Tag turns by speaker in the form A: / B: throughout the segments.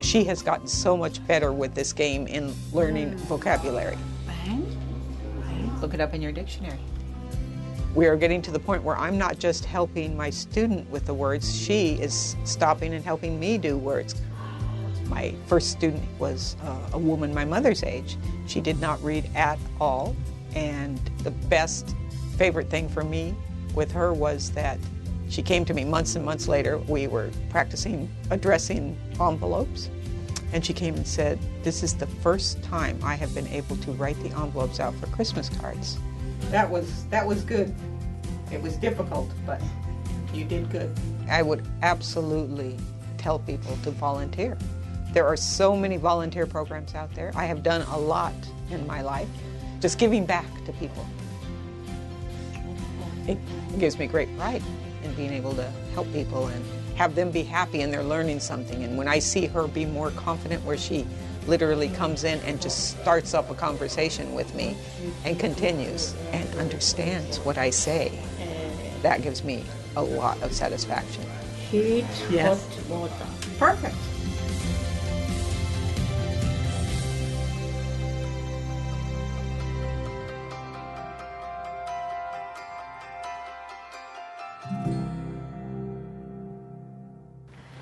A: She has gotten so much better with this game in learning vocabulary.
B: Look it up in your dictionary.
A: We are getting to the point where I'm not just helping my student with the words, she is stopping and helping me do words. My first student was a woman my mother's age. She did not read at all, and the best favorite thing for me with her was that she came to me months and months later. We were practicing addressing envelopes, and she came and said, "This is the first time I have been able to write the envelopes out for Christmas cards." That was good. It was difficult, but you did good. I would absolutely tell people to volunteer. There are so many volunteer programs out there. I have done a lot in my life, just giving back to people. It gives me great pride in being able to help people and have them be happy and they're learning something. And when I see her be more confident, where she literally comes in and just starts up a conversation with me and continues and understands what I say, that gives me a lot of satisfaction.
C: Heat,
A: Yes.
C: hot water.
A: Perfect.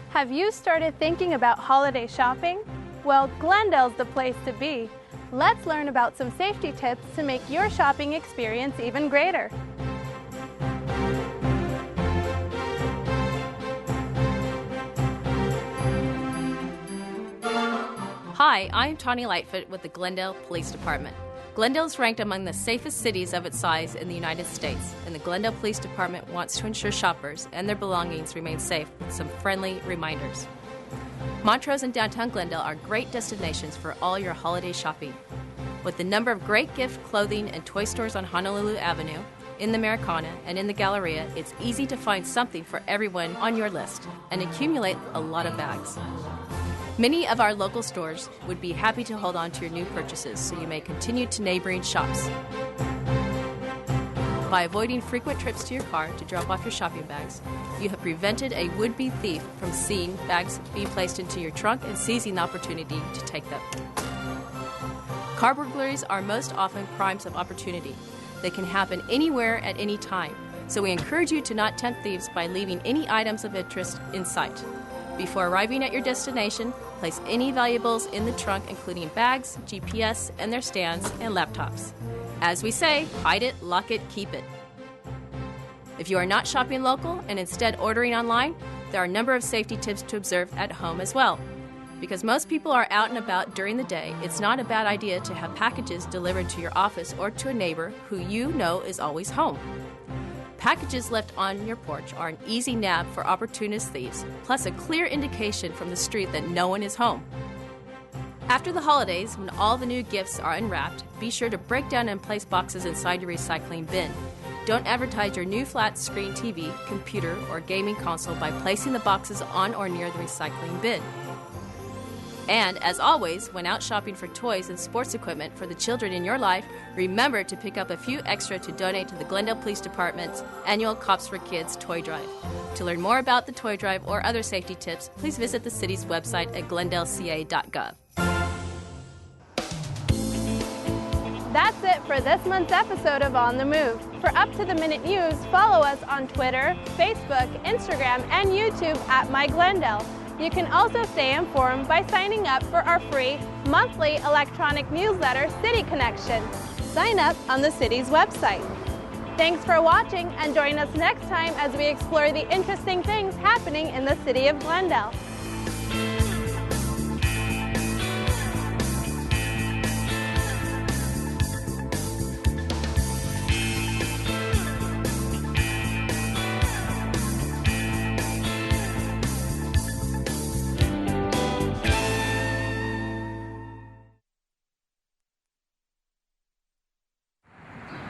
D: Have you started thinking about holiday shopping? Well, Glendale's the place to be. Let's learn about some safety tips to make your shopping experience even greater.
E: Hi, I'm Tawny Lightfoot with the Glendale Police Department. Glendale is ranked among the safest cities of its size in the United States, and the Glendale Police Department wants to ensure shoppers and their belongings remain safe with some friendly reminders. Montrose and downtown Glendale are great destinations for all your holiday shopping. With the number of great gift, clothing, and toy stores on Honolulu Avenue, in the Americana, and in the Galleria, it's easy to find something for everyone on your list and accumulate a lot of bags. Many of our local stores would be happy to hold on to your new purchases so you may continue to neighboring shops. By avoiding frequent trips to your car to drop off your shopping bags, you have prevented a would-be thief from seeing bags being placed into your trunk and seizing the opportunity to take them. Car burglaries are most often crimes of opportunity. They can happen anywhere at any time, so we encourage you to not tempt thieves by leaving any items of interest in sight. Before arriving at your destination, place any valuables in the trunk, including bags, GPS, and their stands, and laptops. As we say, hide it, lock it, keep it. If you are not shopping local and instead ordering online, there are a number of safety tips to observe at home as well. Because most people are out and about during the day, it's not a bad idea to have packages delivered to your office or to a neighbor who you know is always home. Packages left on your porch are an easy nab for opportunist thieves, plus a clear indication from the street that no one is home. After the holidays, when all the new gifts are unwrapped, be sure to break down and place boxes inside your recycling bin. Don't advertise your new flat-screen TV, computer, or gaming console by placing the boxes on or near the recycling bin. And, as always, when out shopping for toys and sports equipment for the children in your life, remember to pick up a few extra to donate to the Glendale Police Department's annual Cops for Kids toy drive. To learn more about the toy drive or other safety tips, please visit the city's website at glendaleca.gov.
D: That's it for this month's episode of On the Move. For up-to-the-minute news, follow us on Twitter, Facebook, Instagram, and YouTube at MyGlendale. You can also stay informed by signing up for our free monthly electronic newsletter, City Connection. Sign up on the city's website. Thanks for watching, and join us next time as we explore the interesting things happening in the city of Glendale.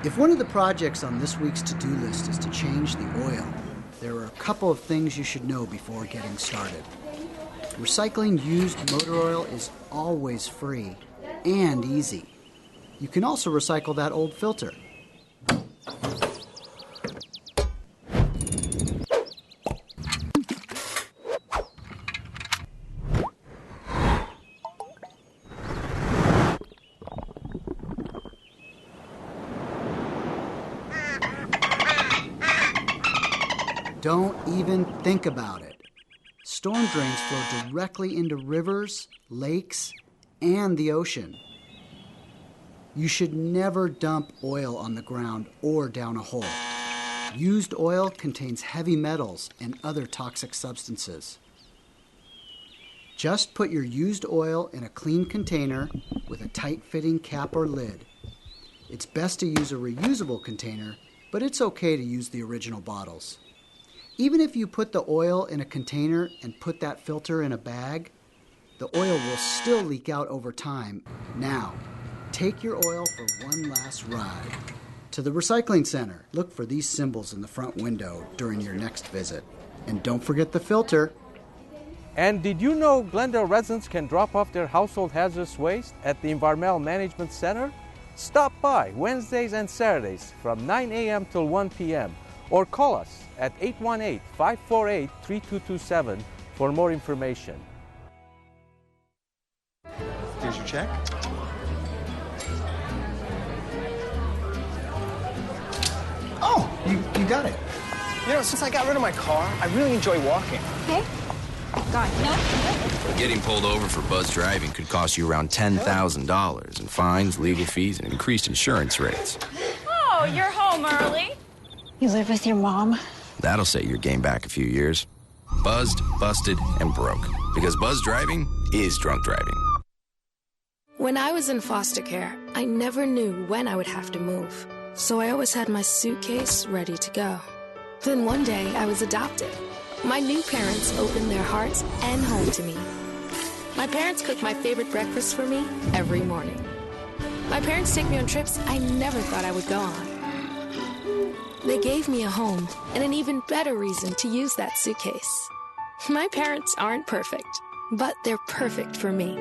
F: If one of the projects on this week's to-do list is to change the oil, there are a couple of things you should know before getting started. Recycling used motor oil is always free and easy. You can also recycle that old filter. Don't even think about it. Storm drains flow directly into rivers, lakes, and the ocean. You should never dump oil on the ground or down a hole. Used oil contains heavy metals and other toxic substances. Just put your used oil in a clean container with a tight-fitting cap or lid. It's best to use a reusable container, but it's okay to use the original bottles. Even if you put the oil in a container and put that filter in a bag, the oil will still leak out over time. Now, take your oil for one last ride. To the recycling center, look for these symbols in the front window during your next visit. And don't forget the filter.
C: And did you know Glendale residents can drop off their household hazardous waste at the Environmental Management Center? Stop by Wednesdays and Saturdays from 9 a.m. till 1 p.m. or call us at 818-548-3227 for more information.
G: Here's your check.
F: Oh, you got it.
G: You know, since I got rid of my car, I really enjoy walking.
H: Okay. Gone. No.
I: Getting pulled over for buzz driving could cost you around $10,000 in fines, legal fees, and increased insurance rates.
H: Oh, you're home early. You live with your mom?
I: That'll set your game back a few years. Buzzed, busted, and broke. Because buzz driving is drunk driving.
J: When I was in foster care, I never knew when I would have to move. So I always had my suitcase ready to go. Then one day, I was adopted. My new parents opened their hearts and home to me. My parents cook my favorite breakfast for me every morning. My parents take me on trips I never thought I would go on. They gave me a home and an even better reason to use that suitcase. My parents aren't perfect, but they're perfect for me.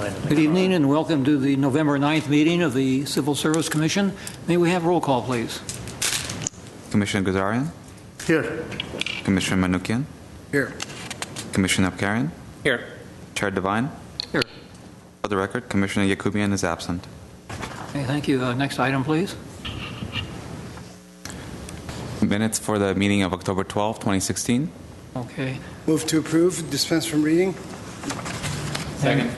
K: find in the
L: Good evening and welcome to the November 9th meeting of the Civil Service Commission. May we have roll call, please?
M: Commissioner Gazarian?
F: Here.
M: Commissioner Manukian?
F: Here.
M: Commissioner Abkarian?
K: Here.
M: Chair Devine?
L: Here.
M: For the record, Commissioner Yakubian is absent.
L: Okay, thank you. Next item, please.
M: Minutes for the meeting of October 12, 2016.
L: Okay.
N: Move to approve, dispense from reading.
L: Second.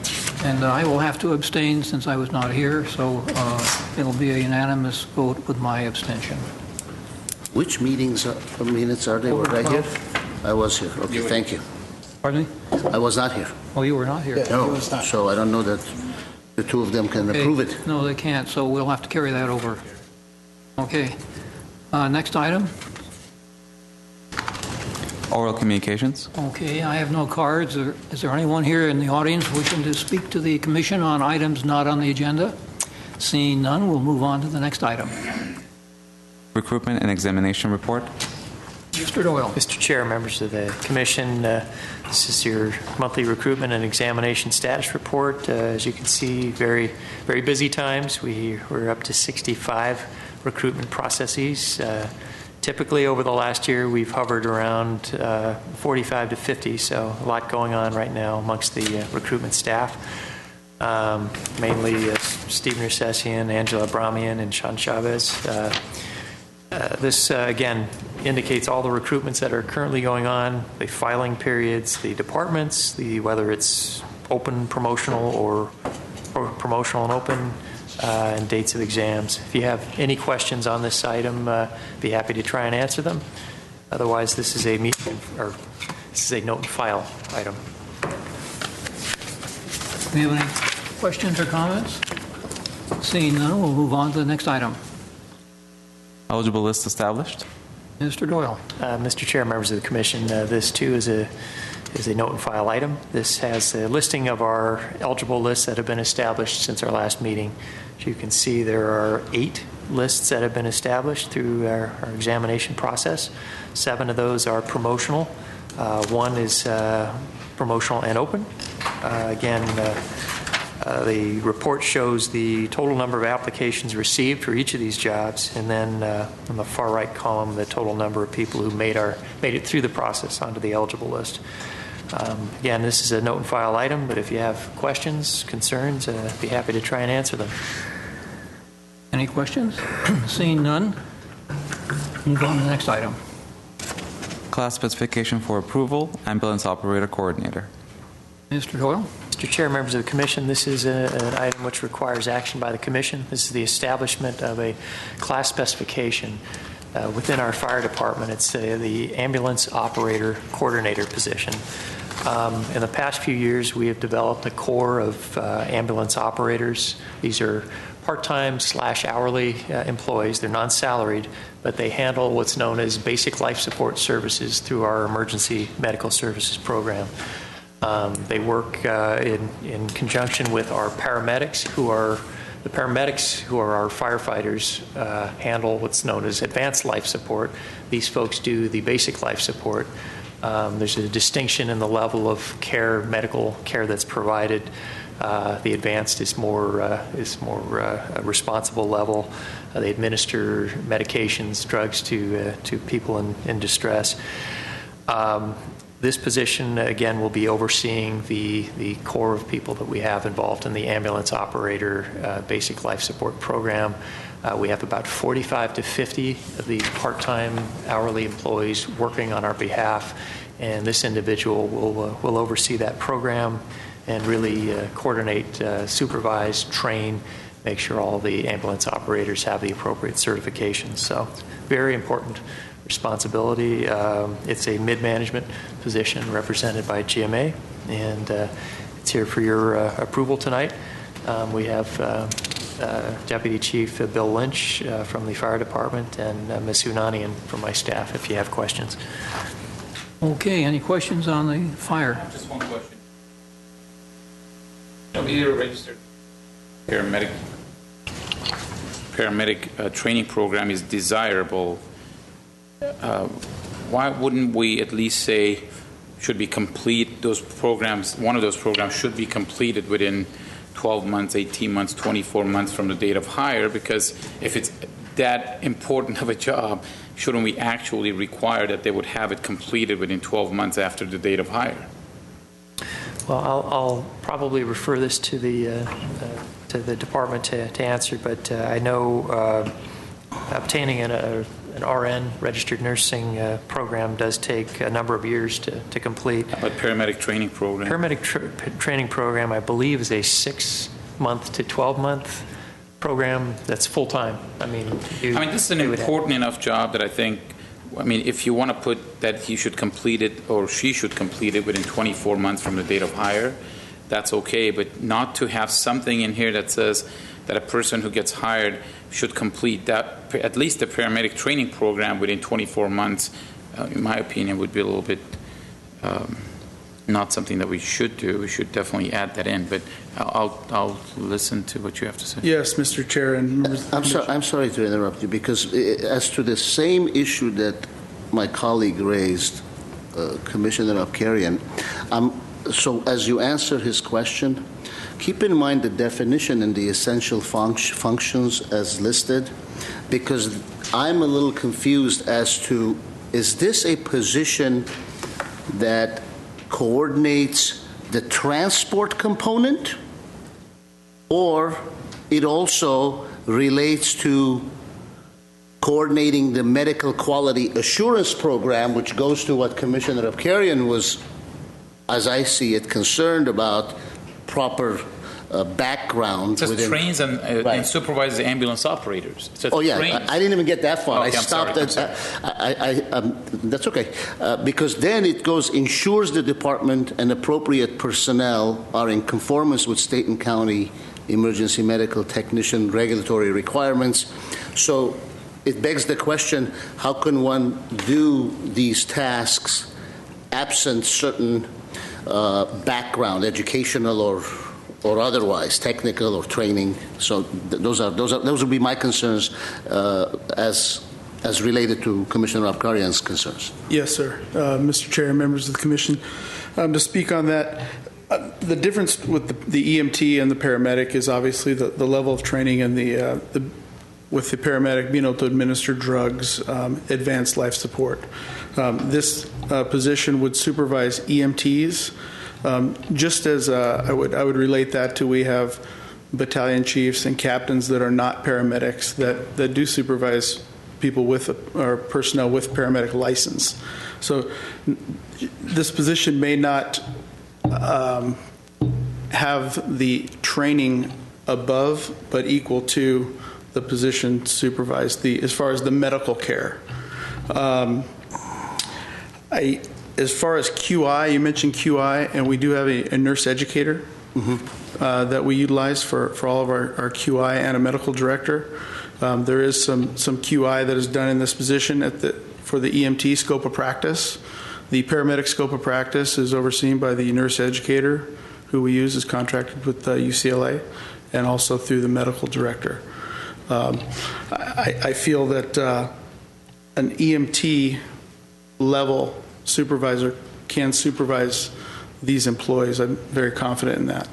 L: And I will have to abstain since I was not here, so it'll be a unanimous vote with my abstention.
O: Which minutes are they? Were I here? I was here. Okay, thank you.
L: Pardon me?
O: I was not here.
L: Oh, you were not here?
O: Yeah, no, so I don't know that the two of them can approve it.
L: No, they can't, so we'll have to carry that over. Okay. Next item.
M: Oral communications.
L: Okay, I have no cards. Is there anyone here in the audience wishing to speak to the Commission on items not on the agenda? Seeing none, we'll move on to the next item.
M: Recruitment and examination report.
L: Mr. Doyle.
K: Mr. Chair, members of the Commission, this is your monthly recruitment and examination status report. As you can see, very, very busy times. We're up to 65 recruitment processes. Typically, over the last year, we've hovered around 45 to 50, so a lot going on right now amongst the recruitment staff. Mainly Steve Nersessian, Angela Bramian, and Sean Chavez. This, again, indicates all the recruitments that are currently going on, the filing periods, the departments, whether it's open promotional or promotional and open, and dates of exams. If you have any questions on this item, be happy to try and answer them. Otherwise, this is a note and file item.
L: Do you have any questions or comments? Seeing none, we'll move on to the next item.
M: Eligible list established.
L: Mr. Doyle.
K: Mr. Chair, members of the Commission, this too is a note and file item. This has a listing of our eligible lists that have been established since our last meeting. As you can see, there are 8 lists that have been established through our examination process. 7 of those are promotional. 1 is promotional and open. The report shows the total number of applications received for each of these jobs, and then on the far right column, the total number of people who made it through the process onto the eligible list. Again, this is a note and file item, but if you have questions, concerns, I'd be happy to try and answer them.
L: Any questions? Seeing none, move on to the next item.
M: Class specification for approval, ambulance operator coordinator.
L: Mr. Doyle.
K: Mr. Chair, members of the Commission, this is an item which requires action by the Commission. This is the establishment of a class specification within our fire department. It's the ambulance operator coordinator position. In the past few years, we have developed a core of ambulance operators. These are part-time / hourly employees. They're non-salaried, but they handle what's known as basic life support services through our emergency medical services program. They work in conjunction with our paramedics, who are our firefighters, handle what's known as advanced life support. These folks do the basic life support. There's a distinction in the level of care, medical care that's provided. The advanced is more a responsible level. They administer medications, drugs to people in distress. This position, again, will be overseeing the core of people that we have involved in the ambulance operator basic life support program. We have about 45 to 50 of these part-time hourly employees working on our behalf, and this individual will oversee that program and really coordinate, supervise, train, make sure all the ambulance operators have the appropriate certifications. So very important responsibility. It's a mid-management position represented by GMA, and it's here for your approval tonight. We have Deputy Chief Bill Lynch from the Fire Department and Ms. Hunanian from my staff if you have questions.
L: Okay, any questions on the fire?
P: Just one question. Either registered paramedic training program is desirable. Why wouldn't we at least say should be complete those programs? One of those programs should be completed within 12 months, 18 months, 24 months from the date of hire, because if it's that important of a job, shouldn't we actually require that they would have it completed within 12 months after the date of hire?
K: Well, I'll probably refer this to the department to answer, but I know obtaining an RN, registered nursing program, does take a number of years to complete.
P: How about paramedic training program?
K: Paramedic training program, I believe, is a 6-month to 12-month program that's full-time. I mean,
P: this is an important enough job that I think, if you want to put that he should complete it or she should complete it within 24 months from the date of hire, that's okay, but not to have something in here that says that a person who gets hired should complete that, at least the paramedic training program within 24 months, in my opinion, would be a little bit not something that we should do. We should definitely add that in, but I'll listen to what you have to say.
N: Yes, Mr. Chair. And
O: I'm sorry to interrupt you, because as to the same issue that my colleague raised, Commissioner Abkarian, so as you answer his question, keep in mind the definition in the essential functions as listed, because I'm a little confused as to, is this a position that coordinates the transport component, or it also relates to coordinating the medical quality assurance program, which goes to what Commissioner Abkarian was, as I see it, concerned about proper background.
P: It says trains and supervises ambulance operators.
O: I didn't even get that far.
P: Okay,
O: I stopped at that's okay. Because then it goes, ensures the department and appropriate personnel are in conformance with state and county emergency medical technician regulatory requirements. So it begs the question, how can one do these tasks absent certain background, educational or otherwise, technical or training? So those would be my concerns as related to Commissioner Abkarian's concerns.
N: Yes, sir. Mr. Chair, members of the Commission, to speak on that, the difference with the EMT and the paramedic is obviously the level of training and with the paramedic being able to administer drugs, advanced life support. This position would supervise EMTs. Just as I would relate that to, we have battalion chiefs and captains that are not paramedics that do supervise people or personnel with paramedic license. So this position may not have the training above, but equal to the position to supervise as far as the medical care. As far as QI, you mentioned QI, and we do have a nurse educator that we utilize for all of our QI and a medical director. There is some QI that is done in this position for the EMT scope of practice. The paramedic scope of practice is overseen by the nurse educator, who we use is contracted with UCLA, and also through the medical director. I feel that an EMT level supervisor can supervise these employees. I'm very confident in that.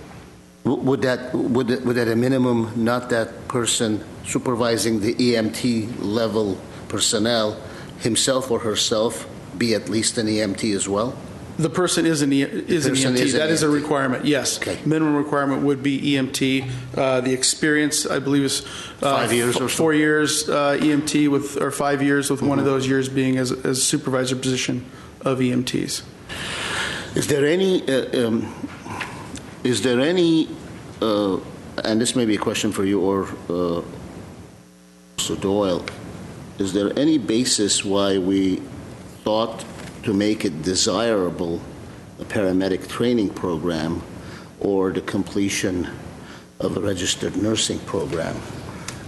O: Would at a minimum, not that person supervising the EMT level personnel himself or herself be at least an EMT as well?
N: The person is an EMT. That is a requirement, yes. Okay. Minimum requirement would be EMT. The experience, I believe, is
O: 5 years or so?
N: 4 years EMT or 5 years with one of those years being as a supervisor position of EMTs.
O: Is there any, and this may be a question for you or Mr. Doyle, is there any basis why we thought to make it desirable a paramedic training program or the completion of a registered nursing program?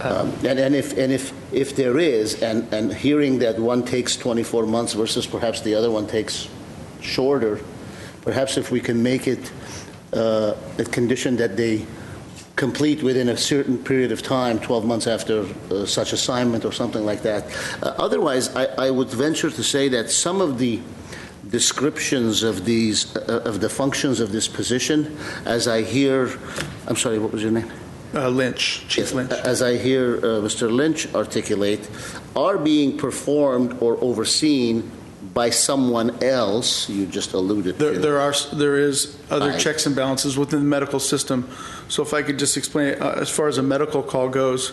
O: And if there is, and hearing that one takes 24 months versus perhaps the other one takes shorter, perhaps if we can make it a condition that they complete within a certain period of time, 12 months after such assignment or something like that. Otherwise, I would venture to say that some of the descriptions of these of the functions of this position, as I hear, I'm sorry, what was your name?
N: Lynch, Chief Lynch.
O: As I hear Mr. Lynch articulate, are being performed or overseen by someone else. You just alluded to.
N: There is other checks and balances within the medical system. So if I could just explain, as far as a medical call goes,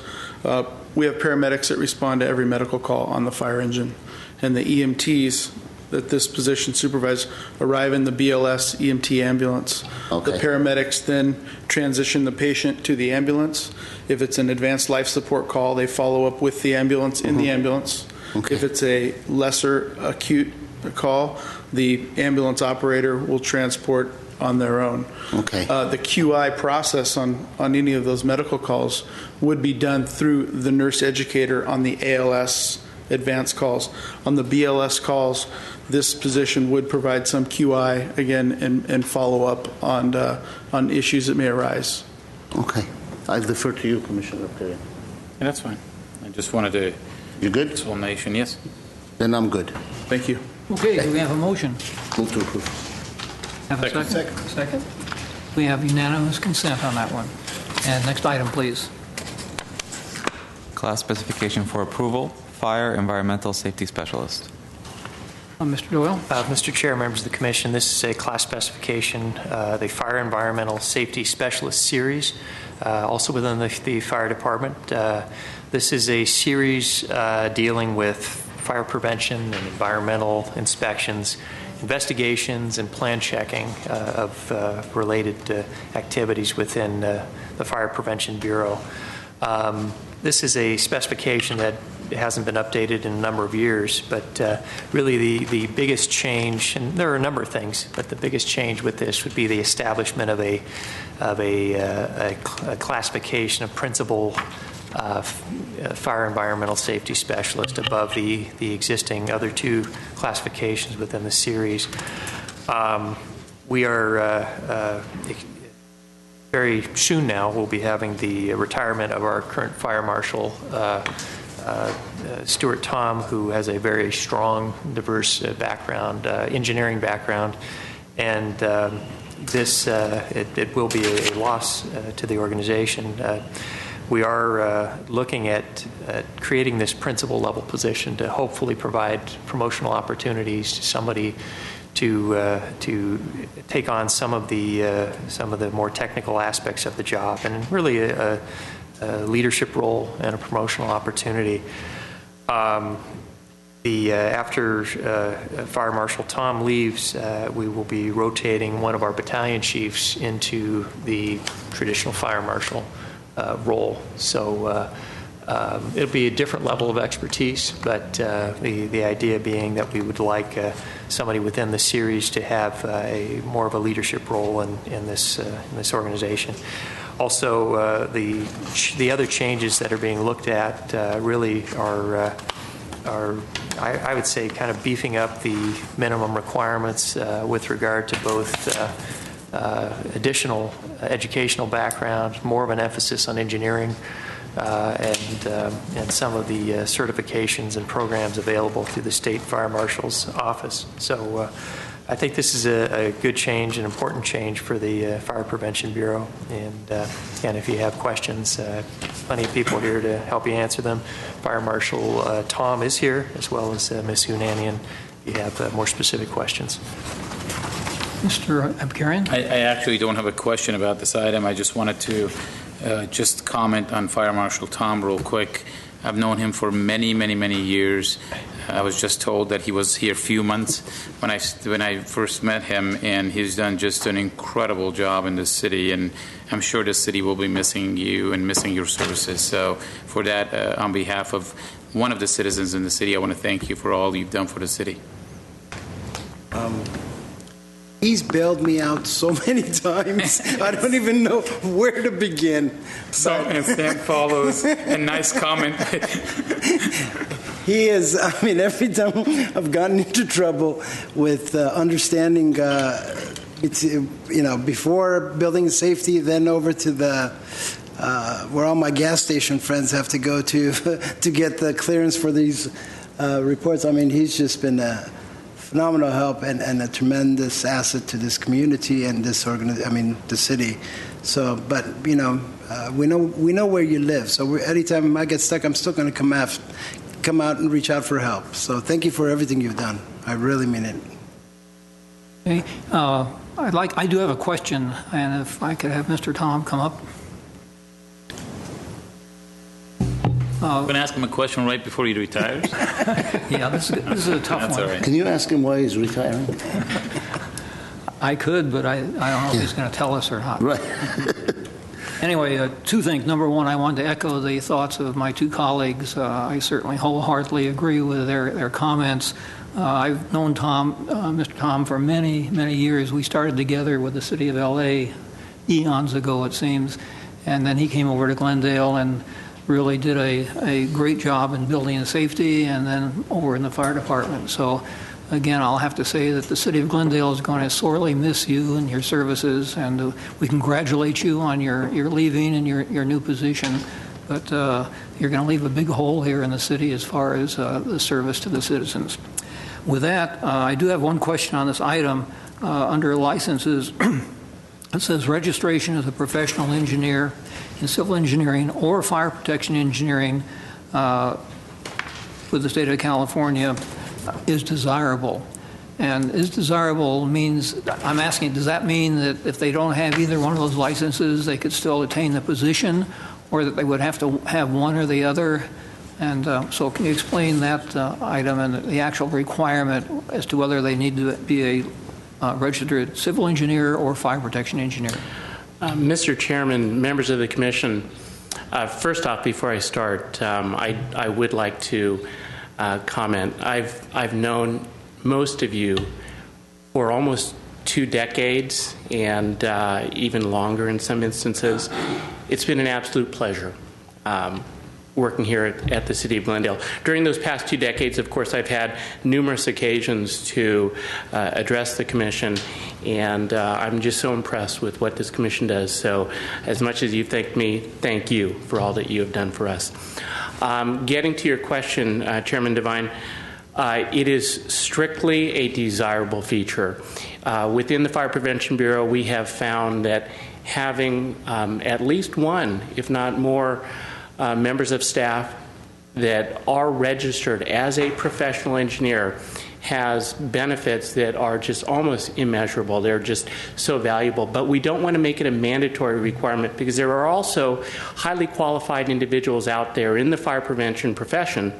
N: we have paramedics that respond to every medical call on the fire engine, and the EMTs that this position supervises arrive in the BLS EMT ambulance.
O: Okay.
N: The paramedics then transition the patient to the ambulance. If it's an advanced life support call, they follow up with the ambulance in the ambulance.
O: Okay.
N: If it's a lesser acute call, the ambulance operator will transport on their own.
O: Okay.
N: The QI process on any of those medical calls would be done through the nurse educator on the ALS advanced calls. On the BLS calls, this position would provide some QI again and follow up on issues that may arise.
O: Okay. I defer to you, Commissioner Perry.
P: Yeah, that's fine. I just wanted to.
O: You good?
P: Explanation, yes.
O: Then I'm good.
N: Thank you.
L: Okay, do we have a motion?
O: Move to approve.
L: Have a second? Second. We have unanimous consent on that one. And next item, please.
M: Class specification for approval, Fire Environmental Safety Specialist.
L: Mr. Doyle.
K: Mr. Chair, members of the Commission, this is a class specification, the Fire Environmental Safety Specialist Series, also within the Fire Department. This is a series dealing with fire prevention and environmental inspections, investigations, and plan checking of related activities within the Fire Prevention Bureau. This is a specification that hasn't been updated in a number of years, but really the biggest change, and there are a number of things, but the biggest change with this would be the establishment of a classification of principal fire environmental safety specialist above the existing other two classifications within the series. We are very soon now we'll be having the retirement of our current fire marshal, Stuart Tom, who has a very strong, diverse background, engineering background, and this it will be a loss to the organization. We are looking at creating this principal level position to hopefully provide promotional opportunities to somebody to take on some of the more technical aspects of the job, and really a leadership role and a promotional opportunity. After Fire Marshal Tom leaves, we will be rotating one of our battalion chiefs into the traditional fire marshal role. So it'll be a different level of expertise, but the idea being that we would like somebody within the series to have more of a leadership role in this organization. Also, the other changes that are being looked at really are I would say kind of beefing up the minimum requirements with regard to both additional educational background, more of an emphasis on engineering, and some of the certifications and programs available through the State Fire Marshal's Office. So I think this is a good change, an important change for the Fire Prevention Bureau. And again, if you have questions, plenty of people here to help you answer them. Fire Marshal Tom is here, as well as Ms. Hunanian, if you have more specific questions.
L: Mr. Abkarian?
P: I actually don't have a question about this item. I just wanted to just comment on Fire Marshal Tom real quick. I've known him for many, many, many years. I was just told that he was here a few months when I first met him, and he's done just an incredible job in this city, and I'm sure the city will be missing you and missing your services. So for that, on behalf of one of the citizens in the city, I want to thank you for all you've done for the city.
Q: He's bailed me out so many times, I don't even know where to begin.
P: And Sam follows a nice comment.
Q: He is, I mean, every time I've gotten into trouble with understanding, before building safety, then over to the, where all my gas station friends have to go to get the clearance for these reports. I mean, he's just been phenomenal help and a tremendous asset to this community and this the city. So, but we know where you live. So anytime I get stuck, I'm still going to come out and reach out for help. So thank you for everything you've done. I really mean it.
L: Okay. I do have a question, and if I could have Mr. Tom come up.
R: I'm going to ask him a question right before he retires.
L: Yeah, this is a tough
R: That's
L: one.
R: all right.
O: Can you ask him why he's retiring?
L: I could, but I don't know if he's going to tell us or not.
O: Right.
L: Anyway, two things. Number one, I wanted to echo the thoughts of my two colleagues. I certainly wholeheartedly agree with their comments. I've known Mr. Tom, for many, many years. We started together with the city of L.A. eons ago, it seems, and then he came over to Glendale and really did a great job in building and safety, and then over in the fire department. So again, I'll have to say that the city of Glendale is going to sorely miss you and your services, and we congratulate you on your leaving and your new position. But you're going to leave a big hole here in the city as far as the service to the citizens. With that, I do have one question on this item. Under licenses, it says registration as a professional engineer in civil engineering or fire protection engineering with the state of California is desirable. And is desirable means, I'm asking, does that mean that if they don't have either one of those licenses, they could still attain the position, or that they would have to have one or the other? And so can you explain that item and the actual requirement as to whether they need to be a registered civil engineer or fire protection engineer?
S: Mr. Chairman, members of the Commission, first off, before I start, I would like to comment. I've known most of you for almost 2 decades, and even longer in some instances. It's been an absolute pleasure working here at the City of Glendale. During those past 2 decades, of course, I've had numerous occasions to address the Commission, and I'm just so impressed with what this Commission does. So as much as you thank me, thank you for all that you have done for us. Getting to your question, Chairman Devine, it is strictly a desirable feature. Within the Fire Prevention Bureau, we have found that having at least one, if not more, members of staff that are registered as a professional engineer has benefits that are just almost immeasurable. They're just so valuable. But we don't want to make it a mandatory requirement, because there are also highly qualified individuals out there in the fire prevention profession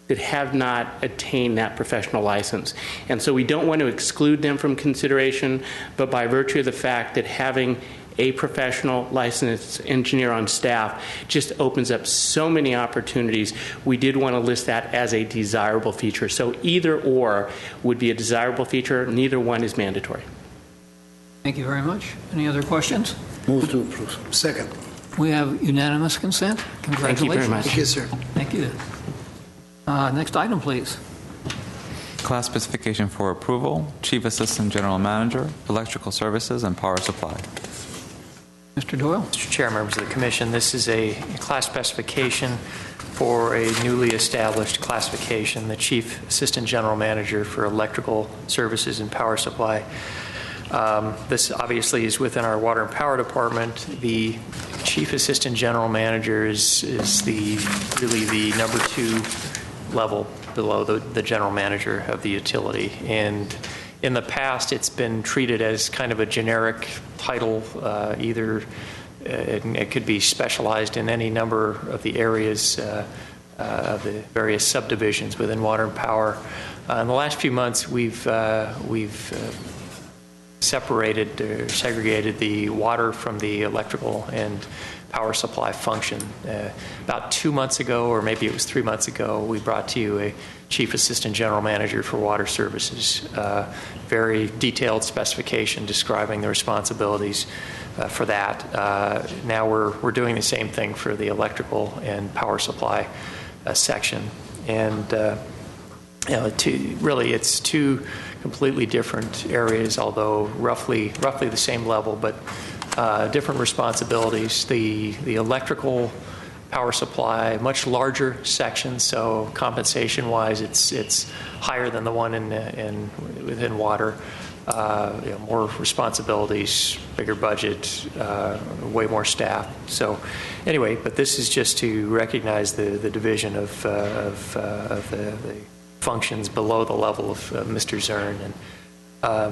S: that have not attained that professional license. And so we don't want to exclude them from consideration, but by virtue of the fact that having a professional licensed engineer on staff just opens up so many opportunities. We did want to list that as a desirable feature. So either or would be a desirable feature. Neither one is mandatory.
L: Thank you very much. Any other questions?
O: Move to approve.
Q: Second.
L: We have unanimous consent. Congratulations.
S: Thank you very much.
Q: Thank you, sir.
L: Thank you. Next item, please.
M: Class specification for approval, Chief Assistant General Manager, Electrical Services and Power Supply.
L: Mr. Doyle.
K: Mr. Chair, members of the Commission, this is a class specification for a newly established classification, the Chief Assistant General Manager for Electrical Services and Power Supply. This obviously is within our Water and Power Department. The Chief Assistant General Manager is really the number 2 level below the General Manager of the utility. And in the past, it's been treated as kind of a generic title. Either it could be specialized in any number of the areas of the various subdivisions within water and power. In the last few months, we've separated or segregated the water from the electrical and power supply function. About 2 months ago, or maybe it was 3 months ago, we brought to you a Chief Assistant General Manager for Water Services. Very detailed specification describing the responsibilities for that. Now we're doing the same thing for the electrical and power supply section. And really it's 2 completely different areas, although roughly the same level, but different responsibilities. The electrical power supply, much larger section, so compensation-wise, it's higher than the one within water. More responsibilities, bigger budget, way more staff. So, anyway, but this is just to recognize the division of the functions below the level of Mr. Zern, and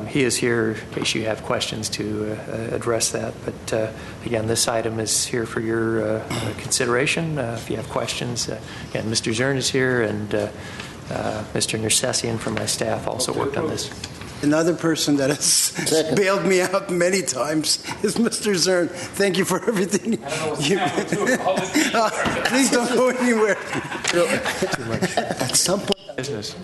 K: he is here in case you have questions to address that. But again, this item is here for your consideration. If you have questions, again, Mr. Zern is here, and Mr. Nersessian from my staff also worked on this.
Q: Another person that has bailed me out many times is Mr. Zern. Thank you for everything. Please don't go anywhere.
O: At some point,
K: business.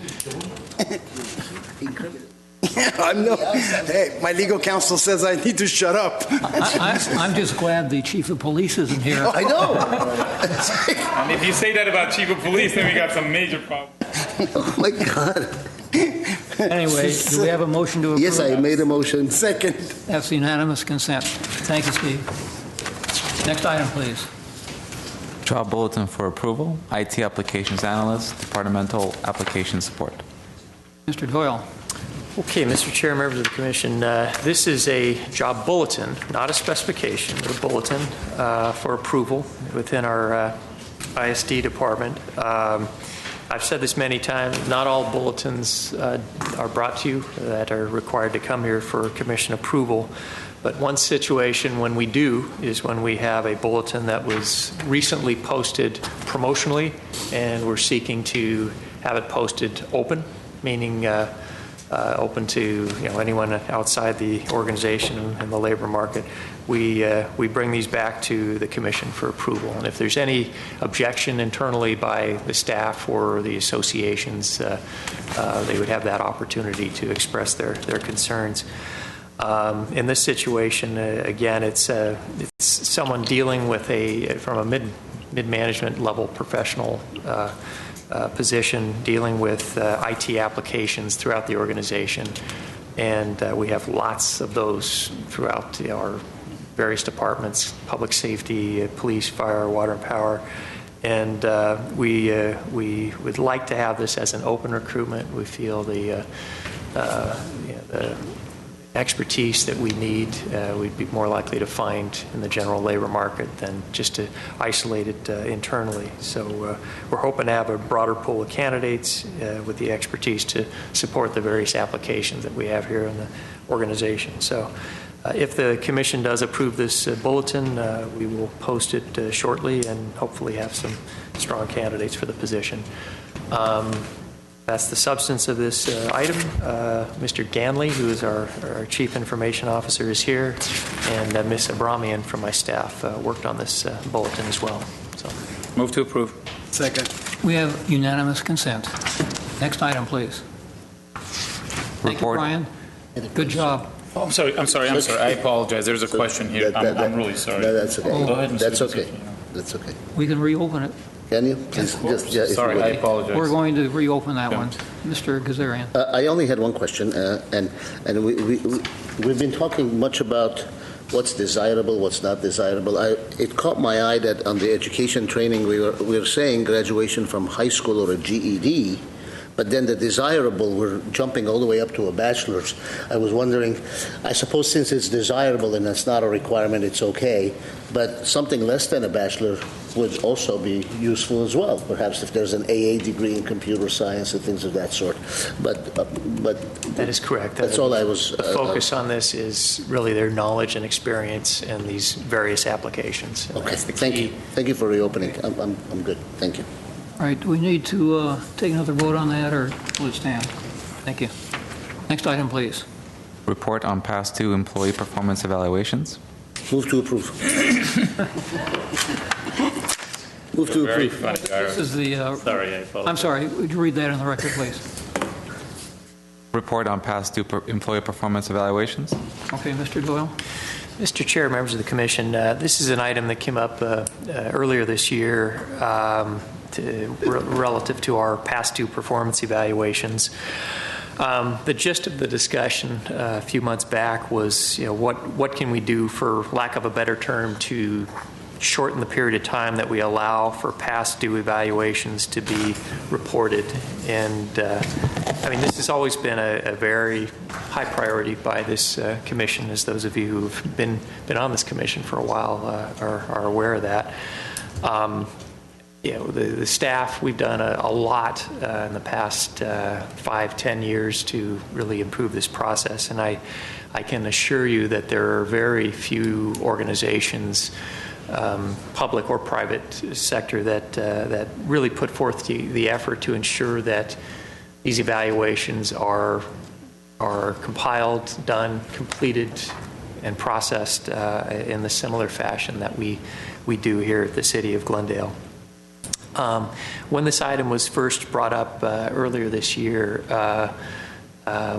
Q: I'm no. Hey, my legal counsel says I need to shut up.
L: I'm just glad the chief of police isn't here.
O: I know.
T: And if you say that about chief of police, then we got some major problems.
O: Oh my God.
L: Anyway, do we have a motion to approve?
O: Yes, I made a motion.
Q: Second.
L: That's unanimous consent. Thank you, Steve. Next item, please.
M: Job bulletin for approval, IT applications analyst, departmental application support.
L: Mr. Doyle.
K: Okay, Mr. Chair, members of the Commission, this is a job bulletin, not a specification, but a bulletin for approval within our ISD department. I've said this many times, not all bulletins are brought to you that are required to come here for Commission approval. But one situation when we do is when we have a bulletin that was recently posted promotionally, and we're seeking to have it posted open, meaning open to anyone outside the organization and the labor market. We bring these back to the Commission for approval, and if there's any objection internally by the staff or the associations, they would have that opportunity to express their concerns. In this situation, again, it's someone dealing with from a mid-management level professional position, dealing with IT applications throughout the organization, and we have lots of those throughout our various departments: public safety, police, fire, water and power. And we would like to have this as an open recruitment. We feel the expertise that we need, we'd be more likely to find in the general labor market than just to isolate it internally. So we're hoping to have a broader pool of candidates with the expertise to support the various applications that we have here in the organization. So if the Commission does approve this bulletin, we will post it shortly and hopefully have some strong candidates for the position. That's the substance of this item. Mr. Ganley, who is our Chief Information Officer, is here, and Ms. Abramian from my staff worked on this bulletin as well. So,
P: move to approve.
Q: Second.
L: We have unanimous consent. Next item, please. Thank you, Brian. Good job.
P: Oh, I'm sorry. I apologize. There's a question here. I'm really sorry.
O: No, that's okay.
P: Go ahead and
O: That's okay. That's okay.
L: We can reopen it.
O: Can you? Please,
P: sorry, I apologize.
L: We're going to reopen that one. Mr. Gazarian.
O: I only had one question, and we've been talking much about what's desirable, what's not desirable. It caught my eye that on the education training we were saying graduation from high school or a GED, but then the desirable, we're jumping all the way up to a bachelor's. I was wondering, I suppose since it's desirable and it's not a requirement, it's okay, but something less than a bachelor would also be useful as well, perhaps if there's an AA degree in computer science and things of that sort. But
K: that is correct.
O: That's all I was...
K: The focus on this is really their knowledge and experience in these various applications.
O: Okay, thank you. Thank you for reopening. I'm good. Thank you.
L: All right, do we need to take another vote on that, or will it stand? Thank you. Next item, please.
M: Report on past due employee performance evaluations.
O: Move to approve. Move to approve.
P: Funny,
L: this is the...
P: sorry, I apologize.
L: I'm sorry. Would you read that on the record, please?
M: Report on past due employee performance evaluations.
L: Okay, Mr. Doyle.
K: Mr. Chair, members of the Commission, this is an item that came up earlier this year relative to our past due performance evaluations. The gist of the discussion a few months back was, what can we do, for lack of a better term, to shorten the period of time that we allow for past due evaluations to be reported. And I mean, this has always been a very high priority by this commission, as those of you who've been on this commission for a while are aware of that. You know, the staff, we've done a lot in the past 5-10 years to really improve this process. And I can assure you that there are very few organizations, public or private sector, that really put forth the effort to ensure that these evaluations are compiled, done, completed, and processed in the similar fashion that we do here at the City of Glendale. When this item was first brought up earlier this year,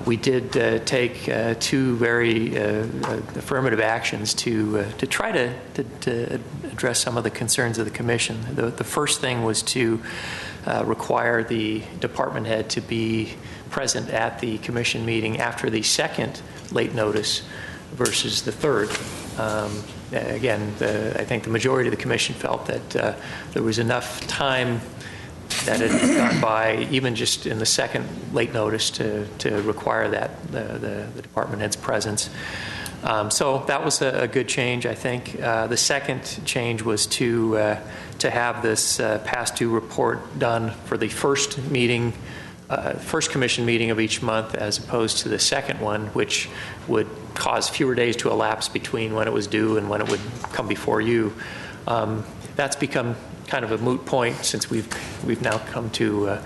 K: we did take two very affirmative actions to try to address some of the concerns of the Commission. The first thing was to require the department head to be present at the Commission meeting after the second late notice versus the third. Again, I think the majority of the Commission felt that there was enough time that had gone by, even just in the second late notice, to require that the department head's presence. So that was a good change, I think. The second change was to have this past due report done for the first meeting, first Commission meeting of each month, as opposed to the second one, which would cause fewer days to elapse between when it was due and when it would come before you. That's become kind of a moot point, since we've now come to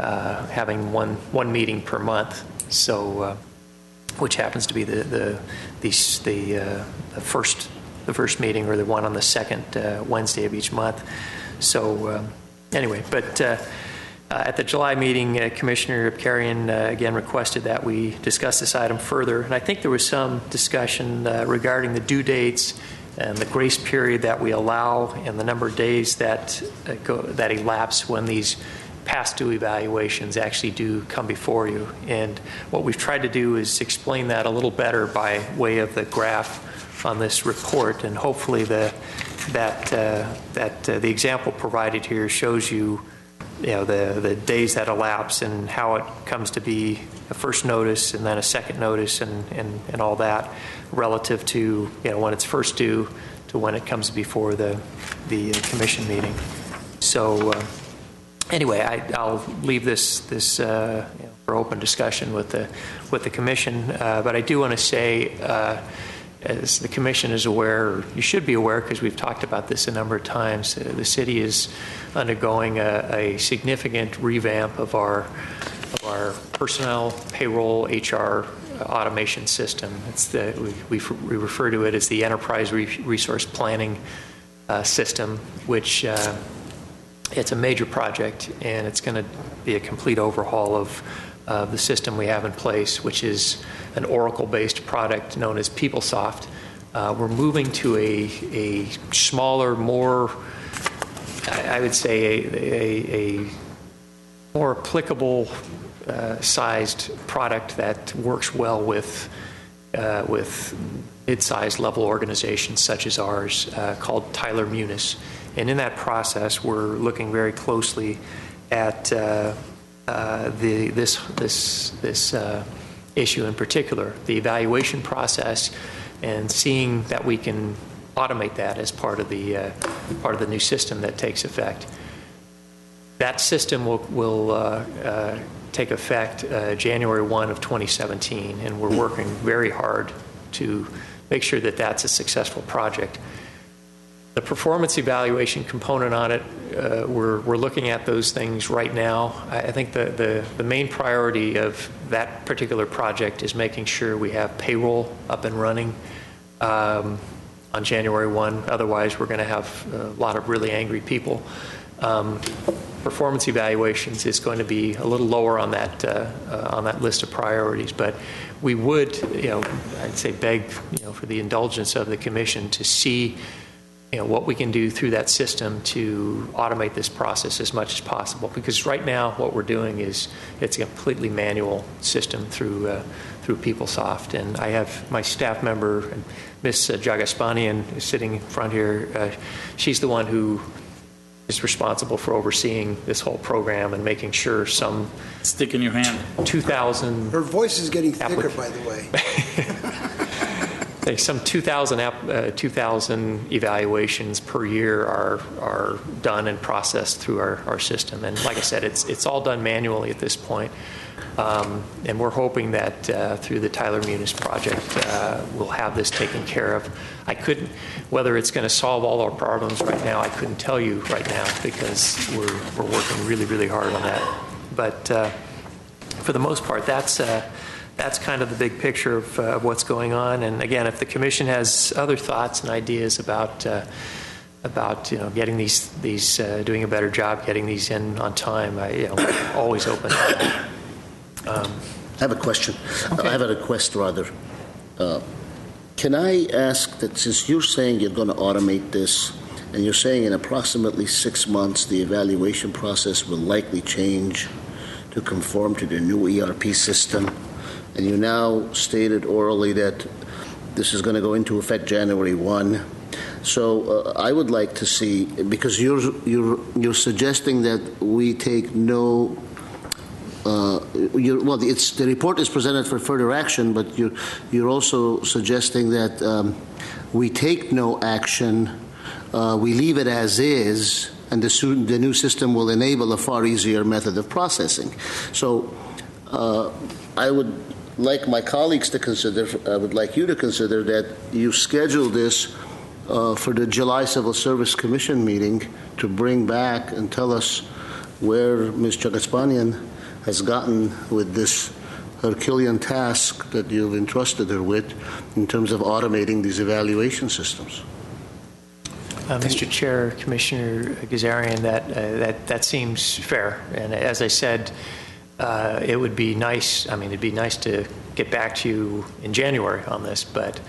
K: having one meeting per month. So, which happens to be the first meeting, or the one on the second Wednesday of each month. So anyway, but at the July meeting, Commissioner Abkarian again requested that we discuss this item further, and I think there was some discussion regarding the due dates and the grace period that we allow, and the number of days that elapse when these past due evaluations actually do come before you. And what we've tried to do is explain that a little better by way of the graph on this report, and hopefully the example provided here shows you, the days that elapse and how it comes to be a first notice and then a second notice and all that, relative to when it's first due to when it comes before the Commission meeting. So anyway, I'll leave this for open discussion with the Commission. But I do want to say, as the Commission is aware, or you should be aware, because we've talked about this a number of times, the city is undergoing a significant revamp of our personnel, payroll, HR automation system. It's we refer to it as the Enterprise Resource Planning system, which it's a major project, and it's going to be a complete overhaul of the system we have in place, which is an Oracle-based product known as PeopleSoft. We're moving to a smaller, more, I would say, a more applicable sized product that works well with mid-sized level organizations such as ours, called Tyler Munis. And in that process, we're looking very closely at this issue in particular, the evaluation process, and seeing that we can automate that as part of the new system that takes effect. That system will take effect January 1 of 2017, and we're working very hard to make sure that that's a successful project. The performance evaluation component on it, we're looking at those things right now. I think the main priority of that particular project is making sure we have payroll up and running on January 1. Otherwise, we're going to have a lot of really angry people. Performance evaluations is going to be a little lower on that list of priorities, but we would, I'd say, beg, for the indulgence of the Commission to see what we can do through that system to automate this process as much as possible. Because right now, what we're doing is it's a completely manual system through PeopleSoft. And I have my staff member, Ms. Jagaspanian, is sitting in front here. She's the one who is responsible for overseeing this whole program and making sure some
P: stick in your hand
K: 2,000.
Q: Her voice is getting thicker, by the way.
K: Some 2,000 evaluations per year are done and processed through our system. And like I said, it's all done manually at this point. And we're hoping that through the Tyler Munis project, we'll have this taken care of. Whether it's going to solve all our problems right now, I couldn't tell you right now because we're working really, really hard on that. But for the most part, that's kind of the big picture of what's going on. And again, if the commission has other thoughts and ideas about getting these doing a better job getting these in on time, always open.
O: I have a question.
K: Okay.
O: I have a request, rather. Can I ask that since you're saying you're going to automate this, and you're saying in approximately 6 months the evaluation process will likely change to conform to the new ERP system, and you now stated orally that this is going to go into effect January 1. So I would like to see, because you're suggesting that we take no. The report is presented for further action, but you're also suggesting that we take no action, we leave it as is, and the new system will enable a far easier method of processing. So I would like my colleagues to consider, I would like you to consider that you schedule this for the July Civil Service Commission meeting to bring back and tell us where Ms. Jagaspanian has gotten with this Herculean task that you've entrusted her with in terms of automating these evaluation systems.
K: Mr. Chair, Commissioner Gazarian, that seems fair. And as I said, it would be nice. I mean, it'd be nice to get back to you in January on this, but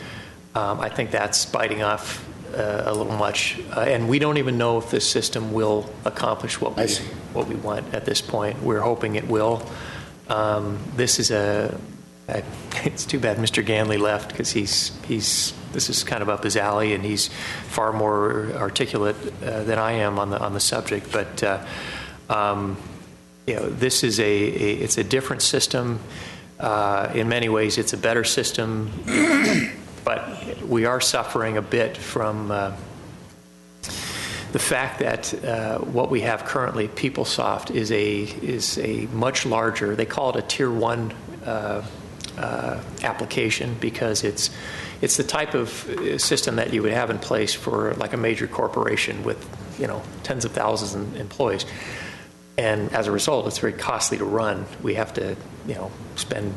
K: I think that's biting off a little much. And we don't even know if this system will accomplish what we want at this point. We're hoping it will. This is it's too bad Mr. Ganley left because this is kind of up his alley, and he's far more articulate than I am on the subject. But this is it's a different system. In many ways, it's a better system, but we are suffering a bit from the fact that what we have currently, PeopleSoft, is a much larger. They call it a Tier 1 application because it's the type of system that you would have in place for like a major corporation with tens of thousands of employees. And as a result, it's very costly to run. We have to, spend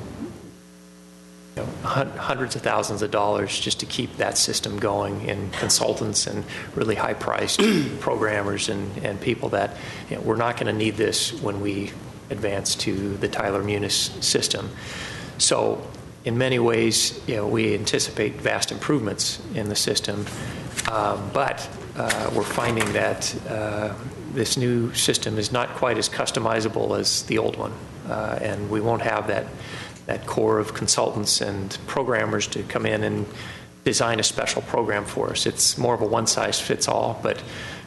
K: hundreds of thousands of dollars just to keep that system going, in consultants and really high-priced programmers and people that we're not going to need this when we advance to the Tyler Munis system. So, in many ways, we anticipate vast improvements in the system, but we're finding that this new system is not quite as customizable as the old one, and we won't have that core of consultants and programmers to come in and design a special program for us. It's more of a one-size-fits-all, but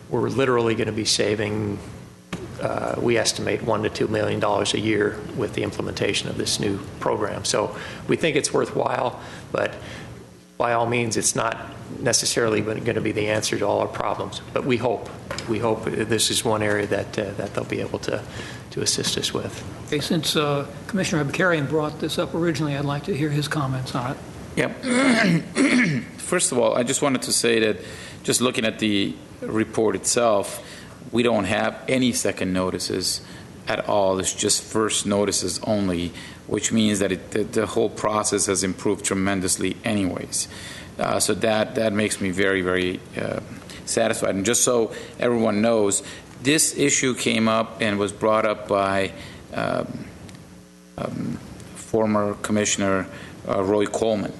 K: we're literally going to be saving, we estimate, $1 to $2 million a year with the implementation of this new program. So we think it's worthwhile, but by all means, it's not necessarily going to be the answer to all our problems. But we hope this is one area that they'll be able to assist us with.
L: Okay, since Commissioner Abkarian brought this up originally, I'd like to hear his comments on it.
P: Yep. First of all, I just wanted to say that just looking at the report itself, we don't have any second notices at all. It's just first notices only, which means that the whole process has improved tremendously anyways. So that makes me very, very satisfied. And just so everyone knows, this issue came up and was brought up by former Commissioner Roy Coleman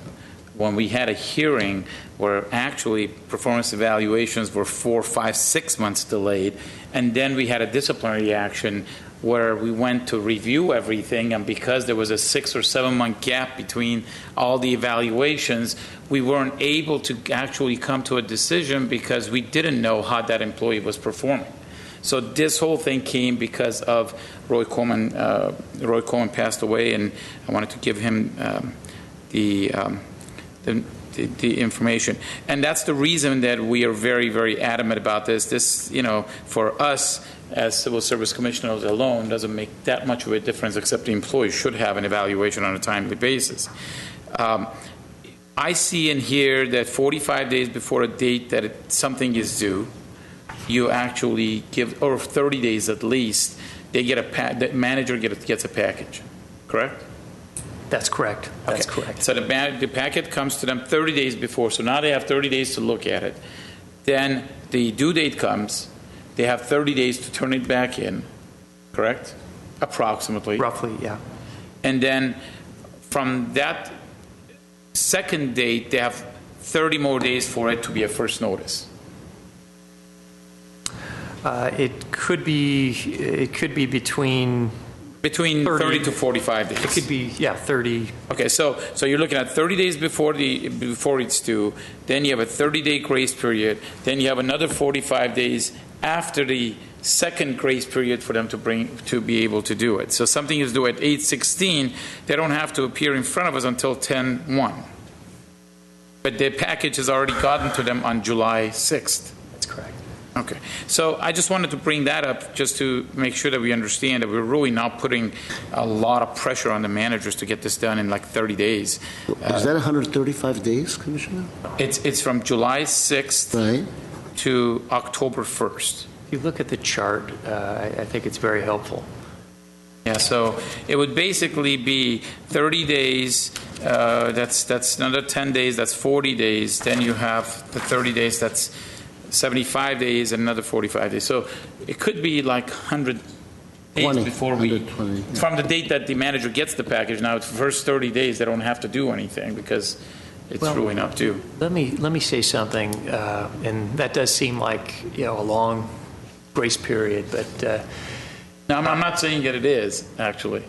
P: when we had a hearing where actually performance evaluations were 4, 5, 6 months delayed, and then we had a disciplinary action where we went to review everything, and because there was a 6 or 7 month gap between all the evaluations, we weren't able to actually come to a decision because we didn't know how that employee was performing. So this whole thing came because of Roy Coleman. Roy Coleman passed away, and I wanted to give him the information. And that's the reason that we are very, very adamant about this. This, for us as civil service commissioners alone doesn't make that much of a difference, except the employee should have an evaluation on a timely basis. I see in here that 45 days before a date that something is due, you actually give, or 30 days at least, they get the manager gets a package, correct?
K: That's correct. That's correct.
P: So the packet comes to them 30 days before, so now they have 30 days to look at it. Then the due date comes, they have 30 days to turn it back in, correct? Approximately.
K: Roughly, yeah.
P: And then from that second date, they have 30 more days for it to be a first notice.
K: It could be between
P: 30 to 45 days.
K: It could be 30.
P: Okay, so you're looking at 30 days before it's due. Then you have a 30-day grace period. Then you have another 45 days after the second grace period for them to be able to do it. So something is due at 8/16, they don't have to appear in front of us until 10/1. But their package has already gotten to them on July 6th.
K: That's correct.
P: Okay, so I just wanted to bring that up just to make sure that we understand that we're really not putting a lot of pressure on the managers to get this done in like 30 days.
O: Is that 135 days, Commissioner?
P: It's from July 6th to October 1st.
K: If you look at the chart, I think it's very helpful.
P: Yeah, so it would basically be 30 days, that's another 10 days, that's 40 days. Then you have the 30 days, that's 75 days, and another 45 days. So it could be like 100 days before from the date that the manager gets the package. Now, it's the first 30 days, they don't have to do anything because it's really not due.
K: Let me say something, and that does seem like a long grace period, but
P: no, I'm not saying that it is actually.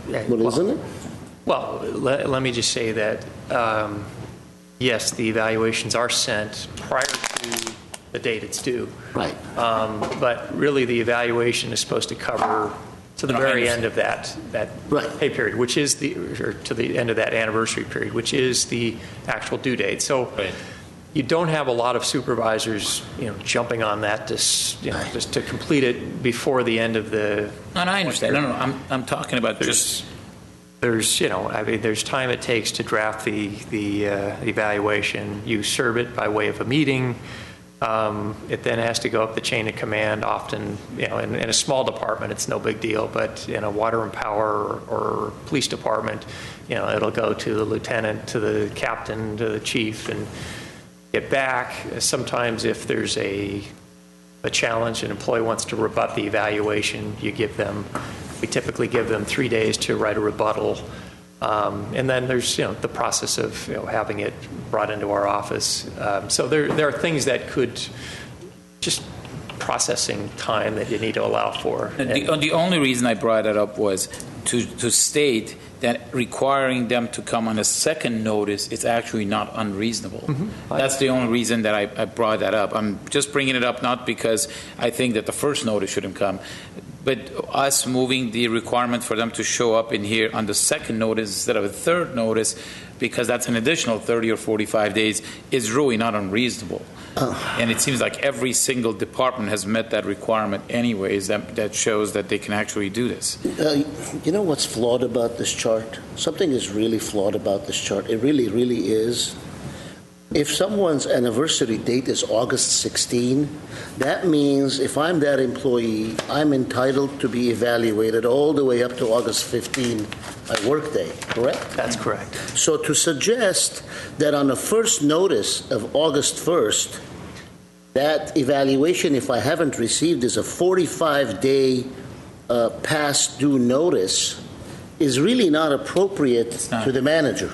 O: Isn't it?
K: Well, let me just say that yes, the evaluations are sent prior to the date it's due.
O: Right.
K: But really, the evaluation is supposed to cover to the very end of that pay period, which is to the end of that anniversary period, which is the actual due date. So you don't have a lot of supervisors, jumping on that just to complete it before the end of the.
P: And I understand. No, I'm talking about
K: there's time it takes to draft the evaluation. You serve it by way of a meeting. It then has to go up the chain of command. Often, in a small department, it's no big deal, but in a water and power or police department, it'll go to the lieutenant, to the captain, to the chief, and get back. Sometimes if there's a challenge, an employee wants to rebut the evaluation, we typically give them 3 days to write a rebuttal. And then there's the process of having it brought into our office. So there are things that could just processing time that you need to allow for.
P: The only reason I brought that up was to state that requiring them to come on a second notice is actually not unreasonable. Mm-hmm. That's the only reason that I brought that up. I'm just bringing it up not because I think that the first notice shouldn't come, but us moving the requirement for them to show up in here on the second notice instead of a third notice, because that's an additional 30 or 45 days, is really not unreasonable. And it seems like every single department has met that requirement anyways. That shows that they can actually do this.
O: You know what's flawed about this chart? Something is really flawed about this chart. It really, really is. If someone's anniversary date is August 16, that means if I'm that employee, I'm entitled to be evaluated all the way up to August 15, my workday, correct?
K: That's correct.
O: So to suggest that on the first notice of August 1st, that evaluation, if I haven't received, is a 45-day past due notice, is really not appropriate to the manager.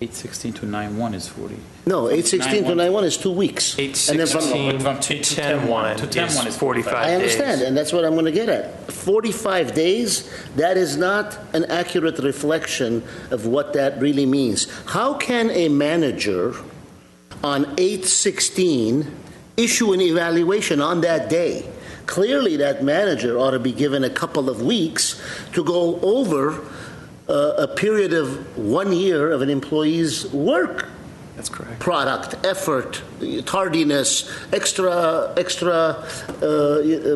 P: 8/16 to 9/1 is 40.
O: No, 8/16 to 9/1 is 2 weeks.
K: 8/16 to 10/1 is 45 days.
O: I understand, and that's what I'm going to get at. 45 days, that is not an accurate reflection of what that really means. How can a manager on 8/16 issue an evaluation on that day? Clearly, that manager ought to be given a couple of weeks to go over a period of 1 year of an employee's work.
K: That's correct.
O: Product, effort, tardiness, extra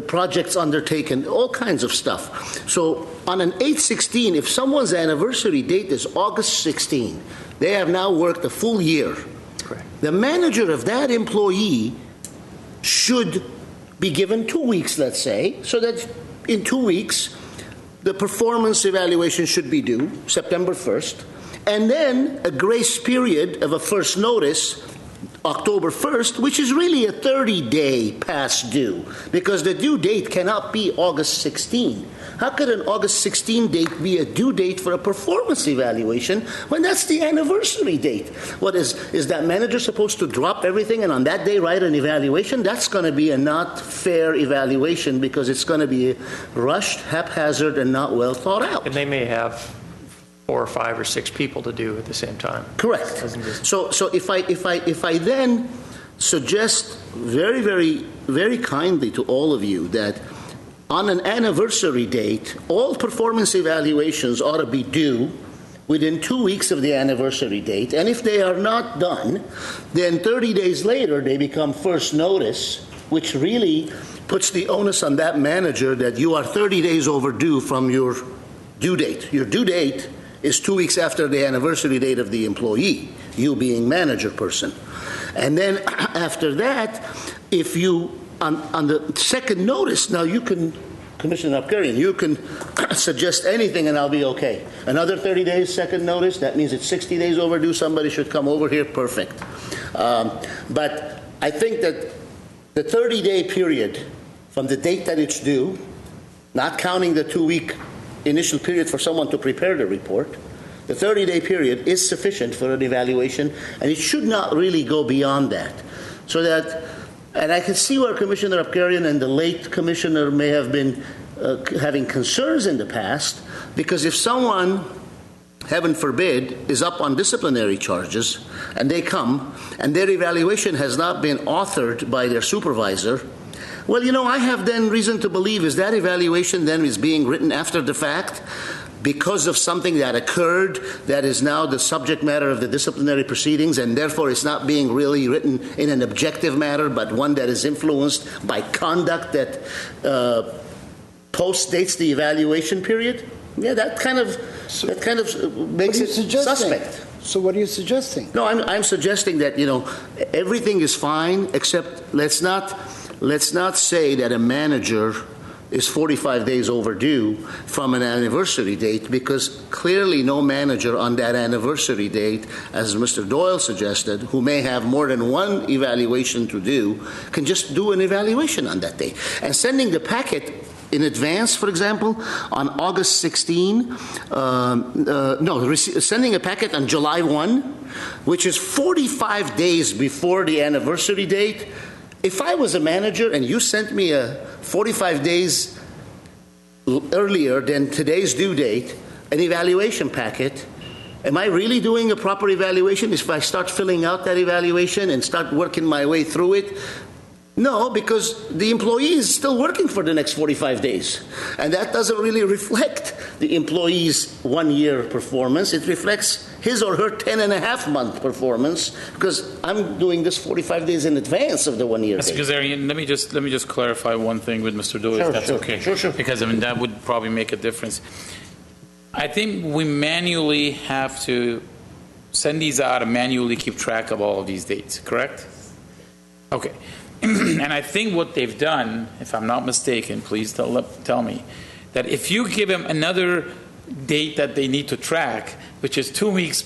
O: projects undertaken, all kinds of stuff. So on an 8/16, if someone's anniversary date is August 16, they have now worked a full year.
K: Correct.
O: The manager of that employee should be given 2 weeks, let's say, so that in 2 weeks, the performance evaluation should be due September 1st, and then a grace period of a first notice, October 1st, which is really a 30-day past due, because the due date cannot be August 16. How could an August 16 date be a due date for a performance evaluation when that's the anniversary date? What is that manager supposed to drop everything and on that day write an evaluation? That's going to be a not fair evaluation because it's going to be rushed, haphazard, and not well thought out.
K: And they may have 4 or 5 or 6 people to do at the same time.
O: Correct. So if I then suggest very, very, very kindly to all of you that on an anniversary date, all performance evaluations ought to be due within 2 weeks of the anniversary date, and if they are not done, then 30 days later they become first notice, which really puts the onus on that manager that you are 30 days overdue from your due date. Your due date is 2 weeks after the anniversary date of the employee, you being manager person. And then after that, if you, on the second notice, now you can, Commissioner Abkarian, you can suggest anything and I'll be okay. Another 30 days second notice, that means it's 60 days overdue, somebody should come over here, perfect. But I think that the 30-day period from the date that it's due, not counting the 2-week initial period for someone to prepare the report, the 30-day period is sufficient for an evaluation, and it should not really go beyond that. So that, and I can see where Commissioner Abkarian and the late commissioner may have been having concerns in the past, because if someone, heaven forbid, is up on disciplinary charges, and they come, and their evaluation has not been authored by their supervisor, well, you know, I have then reason to believe is that evaluation then is being written after the fact because of something that occurred that is now the subject matter of the disciplinary proceedings, and therefore it's not being really written in an objective matter, but one that is influenced by conduct that postdates the evaluation period? Yeah, that kind of makes it suspect.
Q: So what are you suggesting?
O: No, I'm suggesting that, you know, everything is fine, except let's not say that a manager is 45 days overdue from an anniversary date, because clearly no manager on that anniversary date, as Mr. Doyle suggested, who may have more than one evaluation to do, can just do an evaluation on that date. And sending the packet in advance, for example, on August 16, sending a packet on July 1, which is 45 days before the anniversary date. If I was a manager and you sent me a 45 days earlier than today's due date, an evaluation packet, am I really doing a proper evaluation if I start filling out that evaluation and start working my way through it? No, because the employee is still working for the next 45 days. And that doesn't really reflect the employee's 1 year performance. It reflects his or her 10.5-month performance, because I'm doing this 45 days in advance of the 1 year.
P: Mr. Kazarian, let me just clarify one thing with Mr. Doyle, if that's okay. Sure. Because I mean that would probably make a difference. I think we manually have to send these out and manually keep track of all of these dates, correct? Okay. And I think what they've done, if I'm not mistaken, please tell me, that if you give them another date that they need to track, which is 2 weeks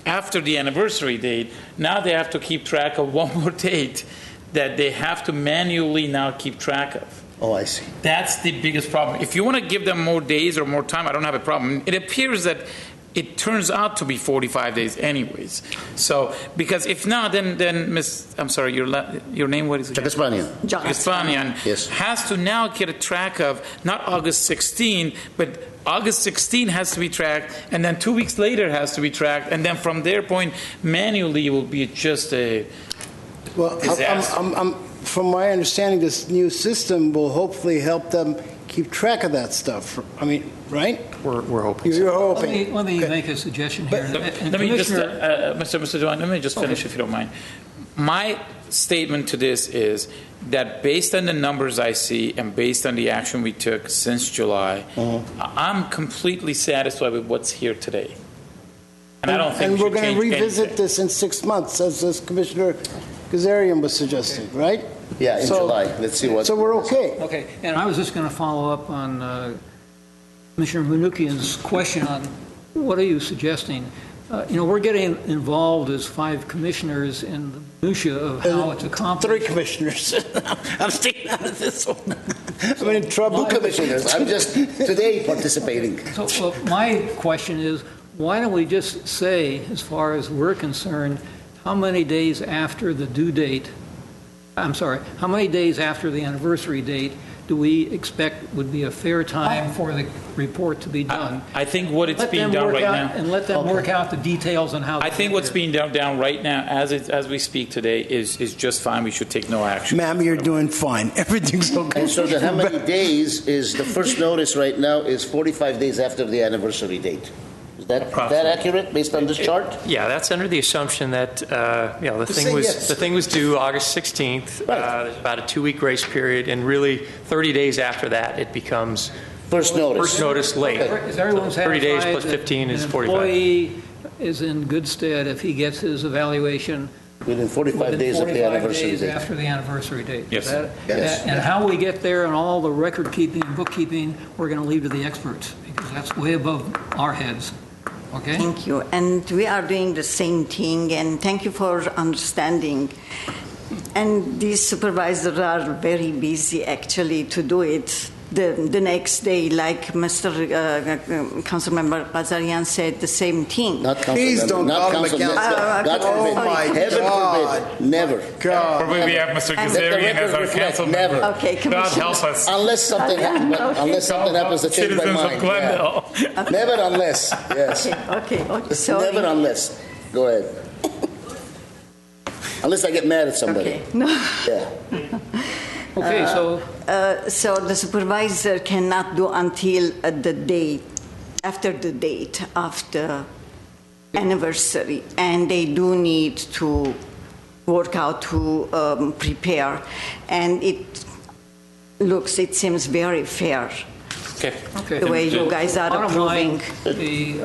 P: after the anniversary date, now they have to keep track of one more date that they have to manually now keep track of.
O: Oh, I see.
P: That's the biggest problem. If you want to give them more days or more time, I don't have a problem. It appears that it turns out to be 45 days anyways. So, because if not, then I'm sorry, your name, what is it? Jagispanian
O: Yes.
P: has to now get a track of not August 16, but August 16 has to be tracked, and then 2 weeks later has to be tracked, and then from their point, manually it will be just a disaster.
Q: From my understanding, this new system will hopefully help them keep track of that stuff. I mean, right?
S: We're hoping.
Q: You're hoping.
L: Let me make a suggestion here.
P: Let me just, Mr. Dewan, let me just finish if you don't mind. My statement to this is that based on the numbers I see and based on the action we took since July, I'm completely satisfied with what's here today. And I don't think
Q: we're going to revisit
P: anything.
Q: this in 6 months, as Commissioner Kazarian was suggesting, right?
O: Yeah, in July. Let's see what.
Q: So we're okay.
L: Okay, and I was just going to follow up on Commissioner Manukian's question on what are you suggesting? We're getting involved as 5 commissioners in the minutiae of how it's accomplished.
Q: 3 commissioners. I'm sticking out of this one. I'm in trouble.
O: 2 commissioners. I'm just today participating.
L: So my question is, why don't we just say, as far as we're concerned, how many days after the due date, how many days after the anniversary date do we expect would be a fair time for the report to be done?
P: I think what it's being done right now.
L: And let them work out the details on how.
P: I think what's being done right now, as we speak today, is just fine. We should take no action.
Q: Ma'am, you're doing fine. Everything's okay.
O: And so how many days is the first notice right now is 45 days after the anniversary date? Is that accurate based on this chart?
K: Yeah, that's under the assumption that the thing was due August 16th.
O: Right.
K: There's about a 2-week grace period, and really 30 days after that it becomes
O: first notice.
K: First notice late.
O: Okay.
L: Is everyone
K: 30 days
L: satisfied
K: plus 15 is 45.
L: An employee is in good stead if he gets his evaluation
O: within 45 days of the anniversary date.
L: After the anniversary date.
P: Yes.
O: Yes.
L: And how we get there and all the record keeping, bookkeeping, we're going to leave to the experts because that's way above our heads. Okay.
U: Thank you. And we are doing the same thing, and thank you for understanding. And these supervisors are very busy actually to do it the next day, like Mr. Councilmember Bazarian said, the same thing.
O: Not
Q: Please don't
O: not
Q: call him a
O: God forbid.
Q: Oh my
O: Heaven
Q: God.
O: forbid. Never.
Q: God.
T: Probably we have Mr. Kazarian as our council member.
O: Never.
U: Okay,
T: God help us.
O: Unless something happens. Unless something happens to change my
T: Citizens
O: mind.
T: of Glendale.
O: Yeah. Never unless. Yes.
U: Okay. So
O: Never unless. Go ahead. Unless I get mad at somebody.
U: Okay. No.
O: Yeah.
L: Okay,
U: so the supervisor cannot do until the date, after the date of the anniversary, and they do need to work out to prepare, and it seems very fair.
L: Okay.
U: The way you guys are
L: Bottom line,
U: approving.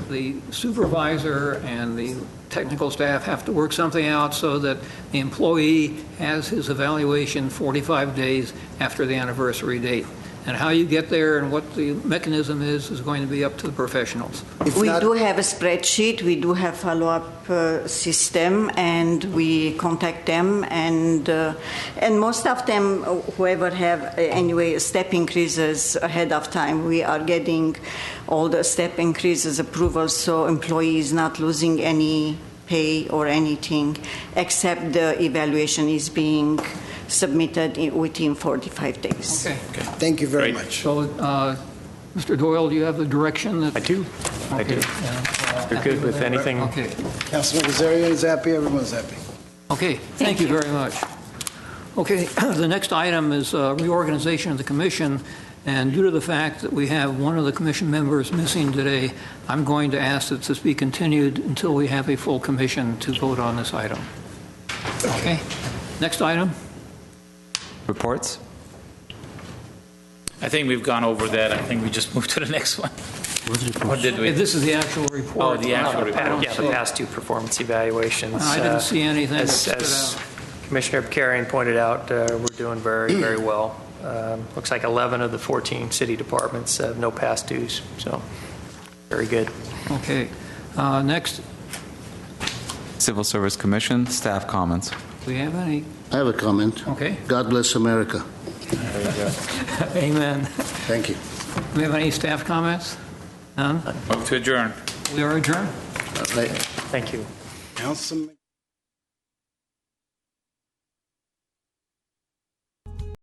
L: the supervisor and the technical staff have to work something out so that the employee has his evaluation 45 days after the anniversary date. And how you get there and what the mechanism is going to be up to the professionals.
U: We do have a spreadsheet, we do have follow-up system, and we contact them, and most of them, whoever have anyway step increases ahead of time, we are getting all the step increases approvals, so employees not losing any pay or anything, except the evaluation is being submitted within 45 days.
L: Okay.
Q: Thank you very much.
L: So, Mr. Doyle, do you have the direction that...
K: I do. I do. You're good with anything?
L: Okay.
Q: Councilman Kazarian is happy, everyone's happy.
L: Okay, thank you very much. Okay, the next item is reorganization of the commission, and due to the fact that we have one of the commission members missing today, I'm going to ask that this be continued until we have a full commission to vote on this item. Okay, next item.
M: Reports?
P: I think we've gone over that. I think we just moved to the next one. What did we?
L: This is the actual report.
P: Oh, the actual report.
K: Yeah, the past 2 performance evaluations.
L: I didn't see anything that stood
K: As
L: out.
K: Commissioner Bakarian pointed out, we're doing very, very well. Looks like 11 of the 14 city departments have no past dues, so very good.
L: Okay, next.
M: Civil Service Commission, staff comments.
L: Do we have any?
O: I have a comment.
L: Okay.
O: God bless America.
L: Amen.
O: Thank you.
L: Do we have any staff comments? None?
P: Move to adjourn.
L: We are adjourned.
O: Right.
K: Thank you.
Q: Councilman.